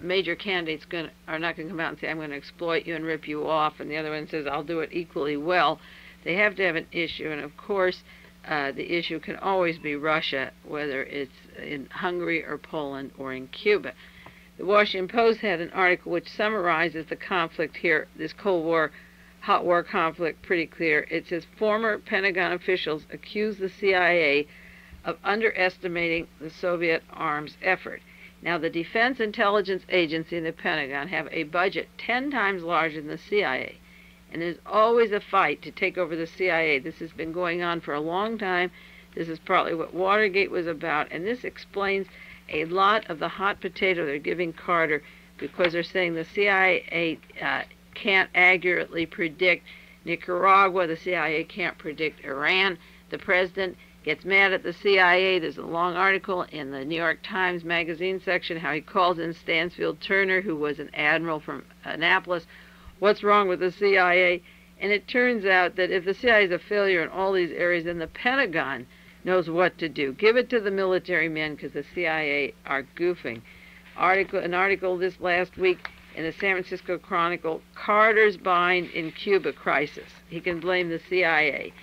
Major candidates are not going to come out and say, I'm going to exploit you and rip you off, and the other one says, I'll do it equally well. They have to have an issue, and of course, the issue can always be Russia, whether it's in Hungary or Poland or in Cuba. The Washington Post had an article which summarizes the conflict here, this Cold War, hot war conflict, pretty clear. It says former Pentagon officials accuse the CIA of underestimating the Soviet arms effort. Now, the Defense Intelligence Agency and the Pentagon have a budget 10 times larger than the CIA. And there's always a fight to take over the CIA. This has been going on for a long time. This is partly what Watergate was about, and this explains a lot of the hot potato they're giving Carter, because they're saying the CIA can't accurately predict Nicaragua, the CIA can't predict Iran. The president gets mad at the CIA. There's a long article in the New York Times magazine section how he calls in Stansfield Turner, who was an admiral from Annapolis. What's wrong with the CIA? And it turns out that if the CIA is a failure in all these areas, then the Pentagon knows what to do. Give it to the military men, because the CIA are goofing. An article this last week in the San Francisco Chronicle, Carter's bind in Cuba crisis. He can blame the CIA.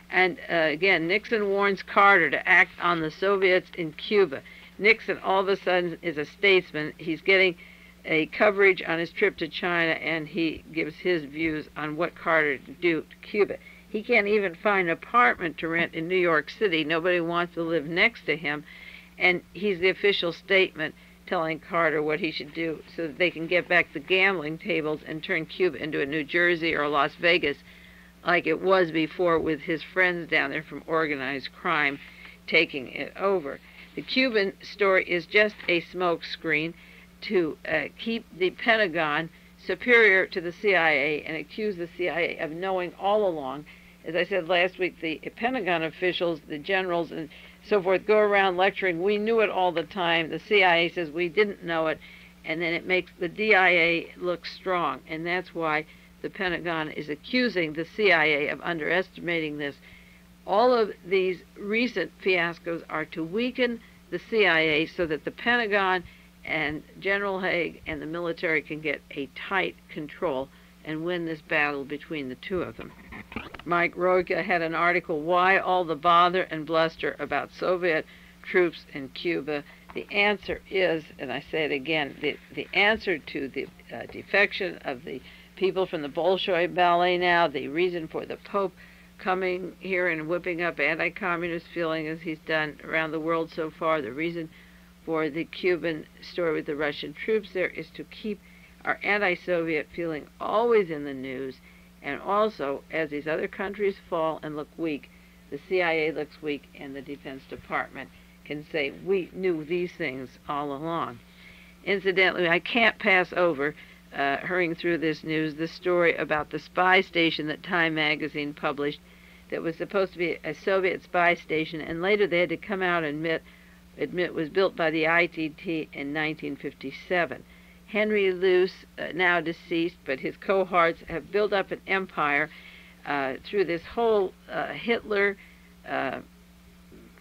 And again, Nixon warns Carter to act on the Soviets in Cuba. Nixon all of a sudden is a statesman. He's getting a coverage on his trip to China, and he gives his views on what Carter to do to Cuba. He can't even find an apartment to rent in New York City. Nobody wants to live next to him, and he's the official statement telling Carter what he should do so that they can get back the gambling tables and turn Cuba into a New Jersey or Las Vegas like it was before, with his friends down there from organized crime taking it over. The Cuban story is just a smokescreen to keep the Pentagon superior to the CIA and accuse the CIA of knowing all along. As I said last week, the Pentagon officials, the generals and so forth, go around lecturing, we knew it all the time. The CIA says we didn't know it, and then it makes the DIA look strong, and that's why the Pentagon is accusing the CIA of underestimating this. All of these recent fiascos are to weaken the CIA so that the Pentagon and General Haig and the military can get a tight control and win this battle between the two of them. Mike Roika had an article, Why All the Bother and Bluster About Soviet Troops in Cuba. The answer is, and I say it again, the answer to the defection of the people from the Bolshoi Ballet now, the reason for the Pope coming here and whipping up anti-communist feeling as he's done around the world so far, the reason for the Cuban story with the Russian troops there is to keep our anti-Soviet feeling always in the news, and also, as these other countries fall and look weak, the CIA looks weak and the Defense Department can say, we knew these things all along. Incidentally, I can't pass over, hurrying through this news, the story about the spy station that Time magazine published that was supposed to be a Soviet spy station, and later they had to come out and admit was built by the ITT in 1957. Henry Luce, now deceased, but his cohorts have built up an empire through this whole Hitler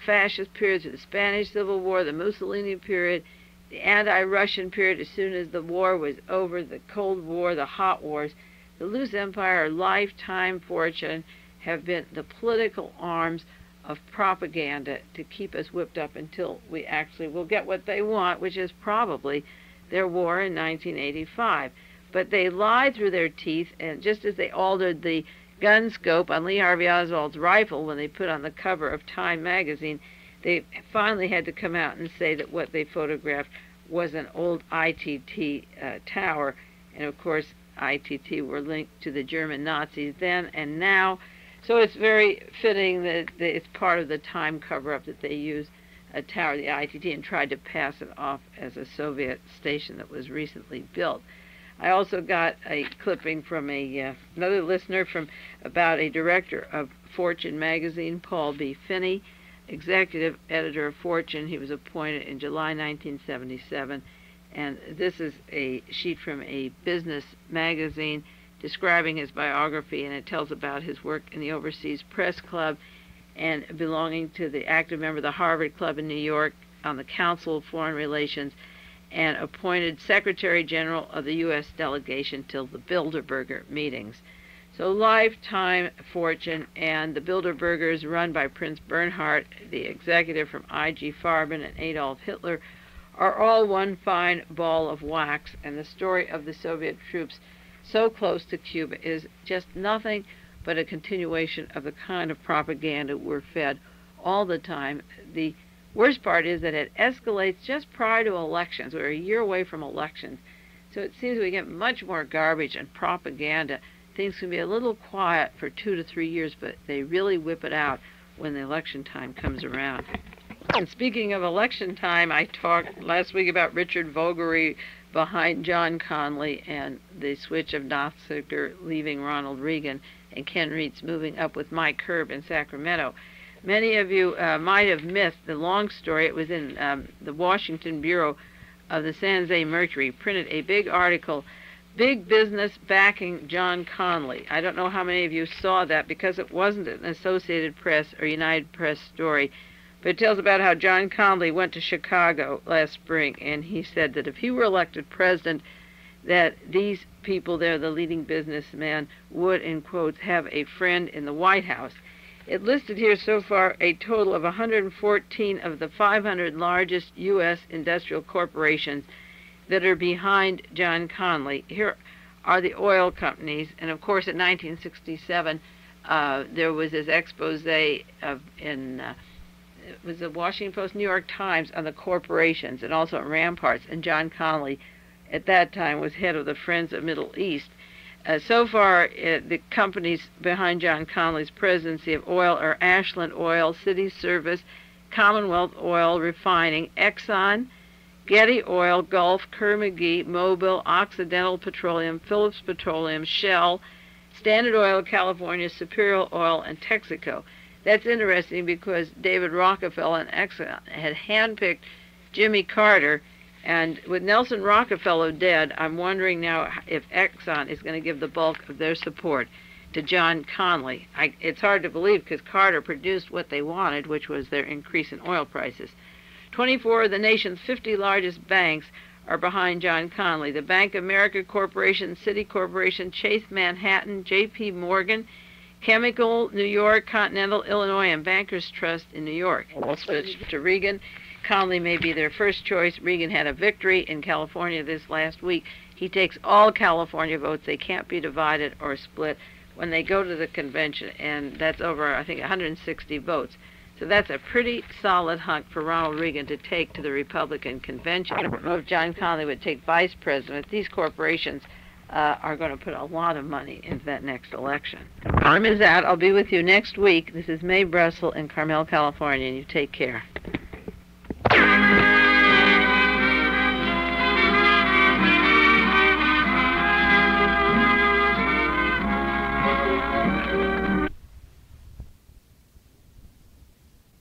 fascist period, through the Spanish Civil War, the Mussolini period, the anti-Russian period, as soon as the war was over, the Cold War, the Hot Wars. The Luce Empire, lifetime fortune, have been the political arms of propaganda to keep us whipped up until we actually will get what they want, which is probably their war in 1985. But they lied through their teeth, and just as they altered the gun scope on Lee Harvey Oswald's rifle when they put on the cover of Time magazine, they finally had to come out and say that what they photographed was an old ITT tower. And of course, ITT were linked to the German Nazis then and now. So it's very fitting that it's part of the Time cover-up that they use a tower, the ITT, and tried to pass it off as a Soviet station that was recently built. I also got a clipping from another listener about a director of Fortune magazine, Paul B. Finney, executive editor of Fortune. He was appointed in July 1977, and this is a sheet from a business magazine describing his biography, and it tells about his work in the Overseas Press Club and belonging to the active member of the Harvard Club in New York on the Council of Foreign Relations, and appointed Secretary General of the U.S. delegation till the Bilderberger meetings. So lifetime fortune, and the Bilderbergers, run by Prince Bernhard, the executive from I.G. Farben and Adolf Hitler, are all one fine ball of wax, and the story of the Soviet troops so close to Cuba is just nothing but a continuation of the kind of propaganda we're fed all the time. The worst part is that it escalates just prior to elections. We're a year away from elections. So it seems we get much more garbage and propaganda. Things can be a little quiet for 2 to 3 years, but they really whip it out when the election time comes around. And speaking of election time, I talked last week about Richard Voggery behind John Connally and the switch of Notziger leaving Ronald Reagan and Ken Reitz moving up with Mike Herb in Sacramento. Many of you might have missed the long story. It was in the Washington Bureau of the San Jose Mercury, printed a big article, Big Business Backing John Connally. I don't know how many of you saw that because it wasn't an Associated Press or United Press story, but it tells about how John Connally went to Chicago last spring, and he said that if he were elected president, that these people there, the leading businessmen, would, in quotes, have a friend in the White House. It listed here so far a total of 114 of the 500 largest U.S. industrial corporations that are behind John Connally. Here are the oil companies, and of course in 1967 there was this expose it was the Washington Post, New York Times, on the corporations, and also Ramparts, and John Connally at that time was head of the Friends of Middle East. So far, the companies behind John Connally's presidency of oil are Ashland Oil, City Service, Commonwealth Oil Refining, Exxon, Getty Oil, Gulf, Kerr-McGee, Mobil, Occidental Petroleum, Phillips Petroleum, Shell, Standard Oil of California, Superior Oil, and Texaco. That's interesting because David Rockefeller and Exxon had handpicked Jimmy Carter, and with Nelson Rockefeller dead, I'm wondering now if Exxon is going to give the bulk of their support to John Connally. It's hard to believe because Carter produced what they wanted, which was their increase in oil prices. 24 of the nation's 50 largest banks are behind John Connally. The Bank of America Corporation, Citi Corporation, Chase Manhattan, J.P. Morgan, Chemical, New York, Continental, Illinois, and Bankers Trust in New York. Switch to Reagan. Connally may be their first choice. Reagan had a victory in California this last week. He takes all California votes. They can't be divided or split when they go to the convention, and that's over, I think, 160 votes. So that's a pretty solid hunk for Ronald Reagan to take to the Republican convention. I don't know if John Connally would take vice president. These corporations are going to put a lot of money into that next election. Time is out. I'll be with you next week. This is Mae Brussell in Carmel, California, and you take care.